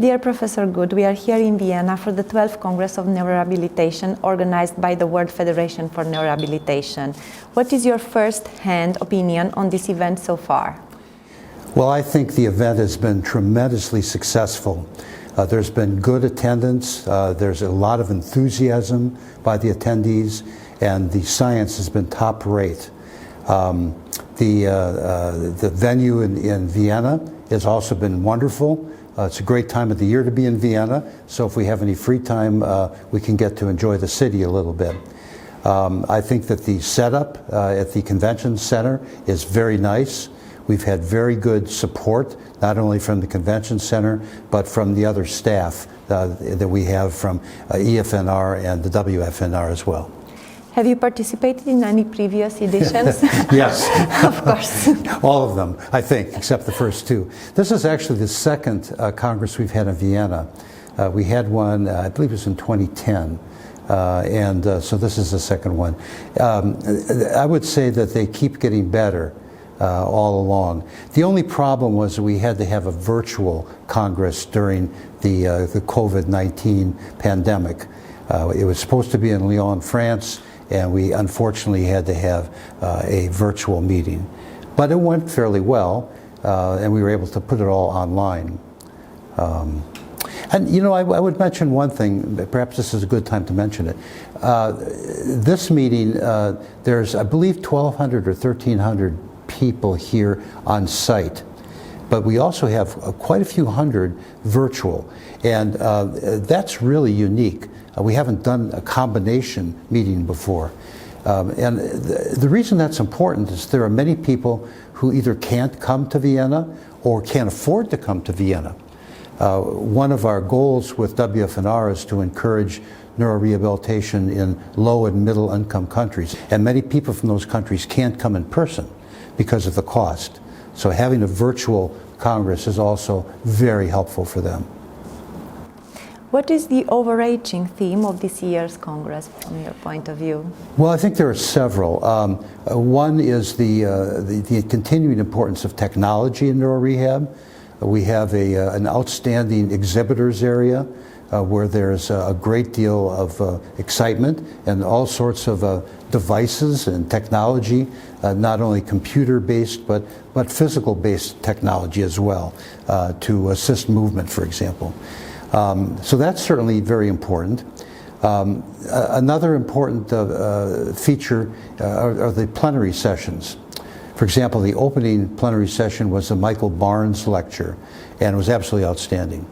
Dear Professor Good, we are here in Vienna for the 12th Congress of Neurorehabilitation organized by the World Federation for Neurorehabilitation. What is your first-hand opinion on this event so far? Well, I think the event has been tremendously successful. There's been good attendance, there's a lot of enthusiasm by the attendees, and the science has been top rate. The venue in Vienna has also been wonderful. It's a great time of the year to be in Vienna, so if we have any free time, we can get to enjoy the city a little bit. I think that the setup at the convention center is very nice. We've had very good support, not only from the convention center, but from the other staff that we have from EFNR and the WFNR as well. Have you participated in any previous editions? Yes. Of course. All of them, I think, except the first two. This is actually the second Congress we've had in Vienna. We had one, I believe it was in 2010. So this is the second one. I would say that they keep getting better all along. The only problem was we had to have a virtual Congress during the COVID-19 pandemic. It was supposed to be in Lyon, France, and we unfortunately had to have a virtual meeting. But it went fairly well, and we were able to put it all online. And you know, I would mention one thing, perhaps this is a good time to mention it. This meeting, there's, I believe, 1,200 or 1,300 people here on site. But we also have quite a few hundred virtual, and that's really unique. We haven't done a combination meeting before. And the reason that's important is there are many people who either can't come to Vienna or can't afford to come to Vienna. One of our goals with WFNR is to encourage neurorehabilitation in low and middle income countries. And many people from those countries can't come in person because of the cost. So having a virtual Congress is also very helpful for them. What is the overarching theme of this year's Congress from your point of view? Well, I think there are several. One is the continuing importance of technology in neurorehab. We have an outstanding exhibitors area where there's a great deal of excitement and all sorts of devices and technology, not only computer-based but physical-based technology as well, to assist movement, for example. So that's certainly very important. Another important feature are the plenary sessions. For example, the opening plenary session was a Michael Barnes lecture, and it was absolutely outstanding.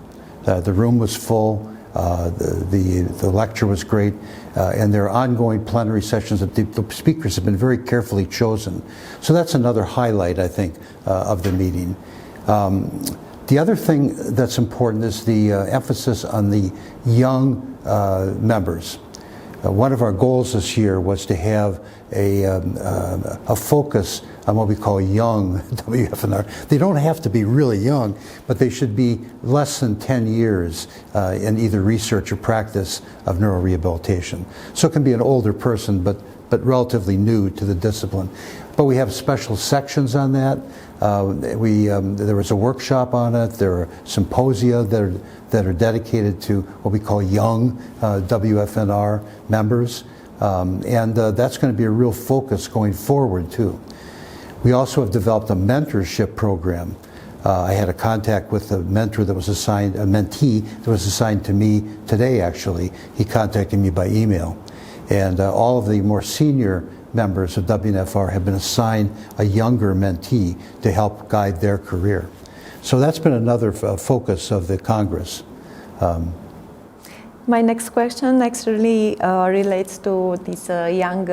The room was full, the lecture was great, and there are ongoing plenary sessions that the speakers have been very carefully chosen. So that's another highlight, I think, of the meeting. The other thing that's important is the emphasis on the young members. One of our goals this year was to have a focus on what we call young WFNR. They don't have to be really young, but they should be less than 10 years in either research or practice of neurorehabilitation. So it can be an older person, but relatively new to the discipline. But we have special sections on that. There was a workshop on it. There are symposia that are dedicated to what we call young WFNR members. And that's going to be a real focus going forward, too. We also have developed a mentorship program. I had a contact with a mentor that was assigned, a mentee that was assigned to me today, actually. He contacted me by email. And all of the more senior members of WFNR have been assigned a younger mentee to help guide their career. So that's been another focus of the Congress. My next question actually relates to this young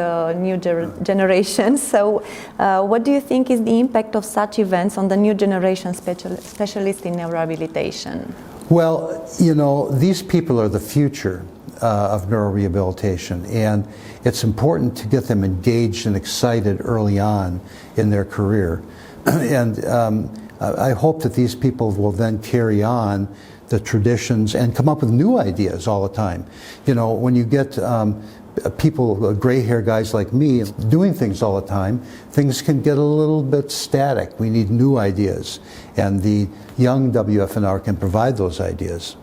new generation. So what do you think is the impact of such events on the new generation specialists in neurorehabilitation? Well, you know, these people are the future of neurorehabilitation, and it's important to get them engaged and excited early on in their career. And I hope that these people will then carry on the traditions and come up with new ideas all the time. You know, when you get people, gray-haired guys like me, doing things all the time, things can get a little bit static. We need new ideas, and the young WFNR can provide those ideas.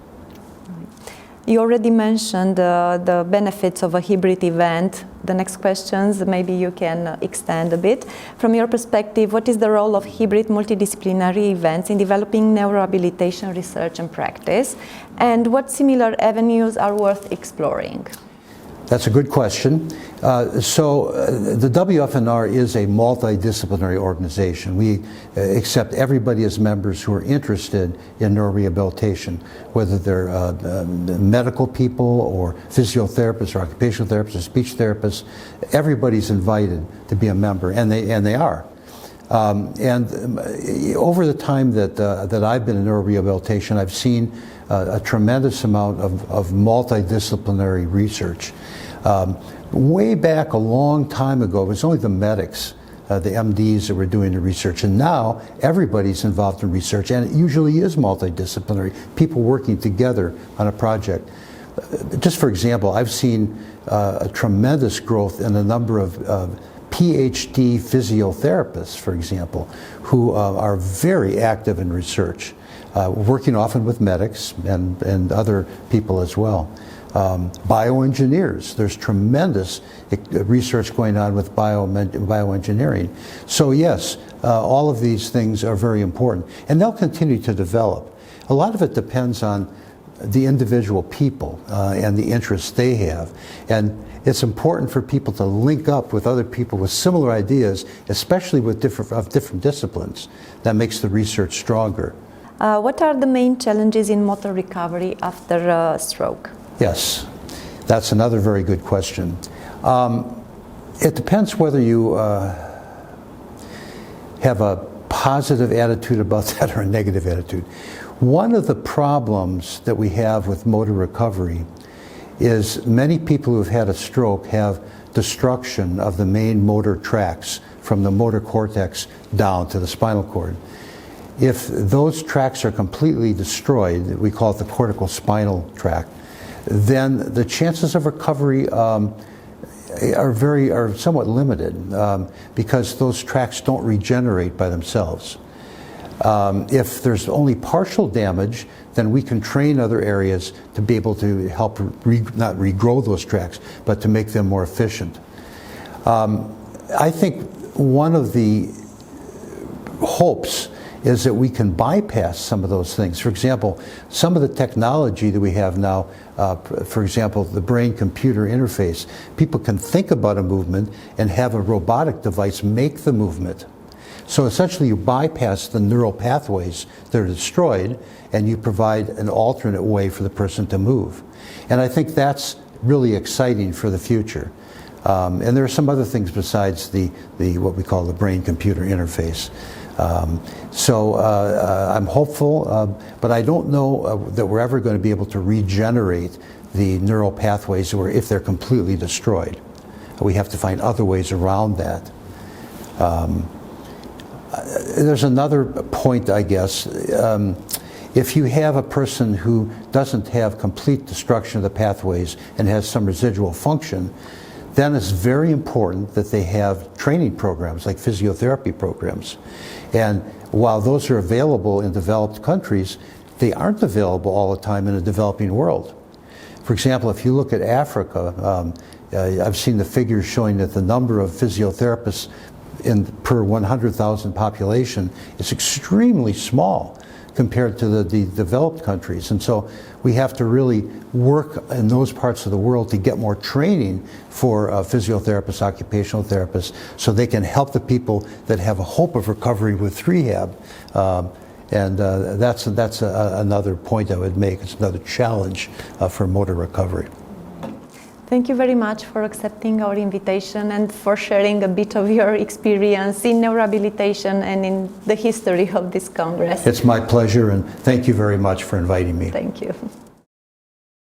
You already mentioned the benefits of a hybrid event. The next questions, maybe you can extend a bit. From your perspective, what is the role of hybrid multidisciplinary events in developing neurorehabilitation research and practice? And what similar avenues are worth exploring? That's a good question. The WFNR is a multidisciplinary organization. We accept everybody as members who are interested in neurorehabilitation, whether they're medical people or physiotherapists or occupational therapists or speech therapists. Everybody's invited to be a member, and they are. Over the time that I've been in neurorehabilitation, I've seen a tremendous amount of multidisciplinary research. Way back a long time ago, it was only the medics, the MDs that were doing the research, and now everybody's involved in research, and it usually is multidisciplinary, people working together on a project. Just for example, I've seen a tremendous growth in the number of PhD physiotherapists, for example, who are very active in research, working often with medics and other people as well. Bioengineers, there's tremendous research going on with bioengineering. So yes, all of these things are very important, and they'll continue to develop. A lot of it depends on the individual people and the interests they have, and it's important for people to link up with other people with similar ideas, especially with different disciplines. That makes the research stronger. What are the main challenges in motor recovery after a stroke? Yes, that's another very good question. It depends whether you have a positive attitude about that or a negative attitude. One of the problems that we have with motor recovery is many people who've had a stroke have destruction of the main motor tracts from the motor cortex down to the spinal cord. If those tracts are completely destroyed, we call it the cortical spinal tract, then the chances of recovery are somewhat limited because those tracts don't regenerate by themselves. If there's only partial damage, then we can train other areas to be able to help not regrow those tracts, but to make them more efficient. I think one of the hopes is that we can bypass some of those things. For example, some of the technology that we have now, for example, the brain-computer interface, people can think about a movement and have a robotic device make the movement. So essentially you bypass the neural pathways that are destroyed and you provide an alternate way for the person to move. And I think that's really exciting for the future. And there are some other things besides the what we call the brain-computer interface. I'm hopeful, but I don't know that we're ever going to be able to regenerate the neural pathways if they're completely destroyed. We have to find other ways around that. There's another point, I guess. If you have a person who doesn't have complete destruction of the pathways and has some residual function, then it's very important that they have training programs like physiotherapy programs. And while those are available in developed countries, they aren't available all the time in a developing world. For example, if you look at Africa, I've seen the figures showing that the number of physiotherapists per 100,000 population is extremely small compared to the developed countries. And so we have to really work in those parts of the world to get more training for physiotherapists, occupational therapists, so they can help the people that have a hope of recovery with rehab. That's another point I would make. It's another challenge for motor recovery. Thank you very much for accepting our invitation and for sharing a bit of your experience in neurorehabilitation and in the history of this Congress. It's my pleasure, and thank you very much for inviting me. Thank you.